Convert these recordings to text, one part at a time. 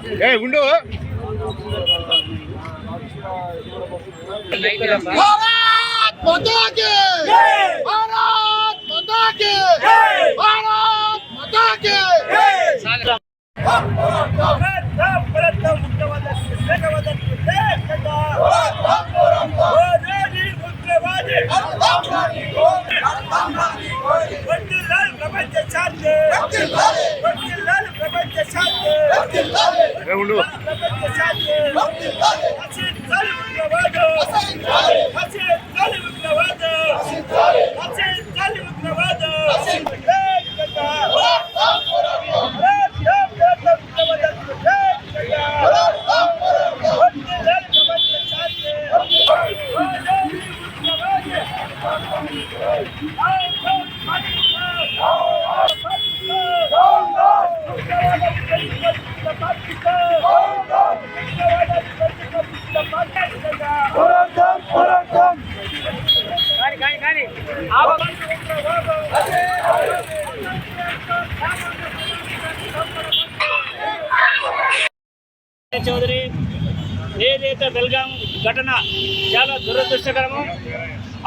ఉండు भारत माता की भारत माता की भारत माता की ఉండు చౌదరి ఏదైతే బెల్గాం ఘటన చాలా దురదృష్టకరము.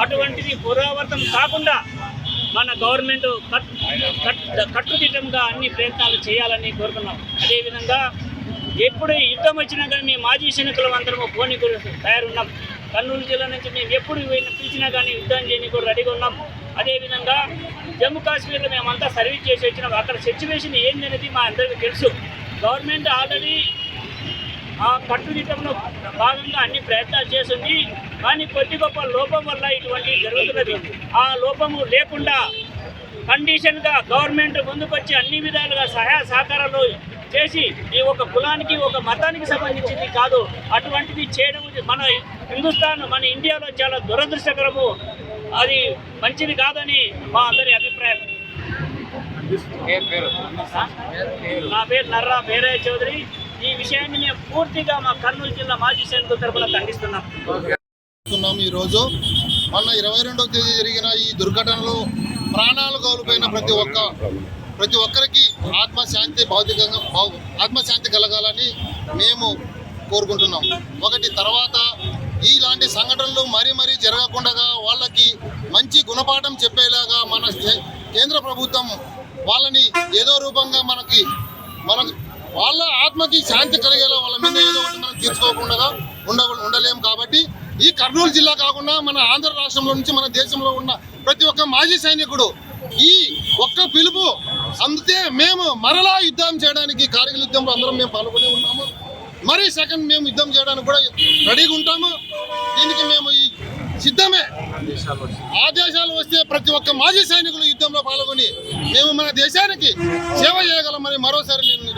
అటువంటిది పునరావృతం కాకుండా మన గవర్నమెంట్ కట్టుదిట్టంగా అన్ని ప్రయత్నాలు చేయాలని కోరుకున్నాం. అదేవిధంగా ఎప్పుడు యుద్ధం వచ్చినా కానీ మేము మాజీ సైనికులం అందరము పోనీ కూడా తయారున్నాం. కర్నూలు జిల్లా నుంచి మేము ఎప్పుడు పిలిచినా కానీ యుద్ధం చేయని కూడా రెడీగా ఉన్నాం. అదేవిధంగా జమ్మూ కాశ్మీర్లో మేమంతా సర్వీస్ చేసి వచ్చినాం. అక్కడ సిచ్యువేషన్ ఏందనేది మా అందరికీ తెలుసు. గవర్నమెంట్ ఆల్రెడీ ఆ కట్టుదిట్టంలో భాగంగా అన్ని ప్రయత్నాలు చేస్తుంది. కానీ కొద్ది గొప్ప లోపం వల్ల ఇటువంటివి జరుగుతున్నది. ఆ లోపము లేకుండా కండిషన్గా గవర్నమెంట్ ముందుకొచ్చి అన్ని విధాలుగా సహాయ సహకారాలు చేసి ఈ ఒక కులానికి ఒక మతానికి సంబంధించింది కాదు, అటువంటిది చేయడం మన హిందుస్థాన్ మన ఇండియాలో చాలా దురదృష్టకరము. అది మంచిది కాదని మా అందరి అభిప్రాయం. నా పేరు నర్రా వీరయ్య చౌదరి. ఈ విషయాన్ని మేము పూర్తిగా మా కర్నూలు జిల్లా మాజీ సైనికుల తరఫున ఖండిస్తున్నాం. ఈరోజు మొన్న 22వ తేదీ జరిగిన ఈ దుర్ఘటనలో ప్రాణాలు కోల్పోయిన ప్రతి ఒక్కరికి ఆత్మశాంతి భౌతికంగా ఆత్మశాంతి కలగాలని మేము కోరుకుంటున్నాం. ఒకటి తర్వాత ఇలాంటి సంఘటనలు మరీ జరగకుండా వాళ్ళకి మంచి గుణపాఠం చెప్పేలాగా మన కేంద్ర ప్రభుత్వం వాళ్ళని ఏదో రూపంగా మనకి వాళ్ళ ఆత్మకి శాంతి కలిగేలా వాళ్ళ మీద ఏదో ఒకటి మనం తీర్చుకోకుండా ఉండలేము. కాబట్టి ఈ కర్నూలు జిల్లా కాకుండా మన ఆంధ్ర రాష్ట్రంలో నుంచి మన దేశంలో ఉన్న ప్రతి ఒక్క మాజీ సైనికుడు ఈ ఒక్క పిలుపు అంతే మేము మరలా యుద్ధం చేయడానికి కార్గిల్ యుద్ధంలో అందరం మేము పాల్గొని ఉన్నాము. మరి సెకండ్ మేము యుద్ధం చేయడానికి కూడా రెడీగా ఉంటాము. దీనికి మేము ఈ సిద్ధమే. ఆదేశాలు వస్తే ప్రతి ఒక్క మాజీ సైనికులు యుద్ధంలో పాల్గొని మేము మన దేశానికి సేవ చేయగలమని మరోసారి నేను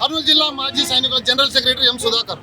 కర్నూలు జిల్లా మాజీ సైనికుల జనరల్ సెక్రటరీ ఎం సుధాకర్.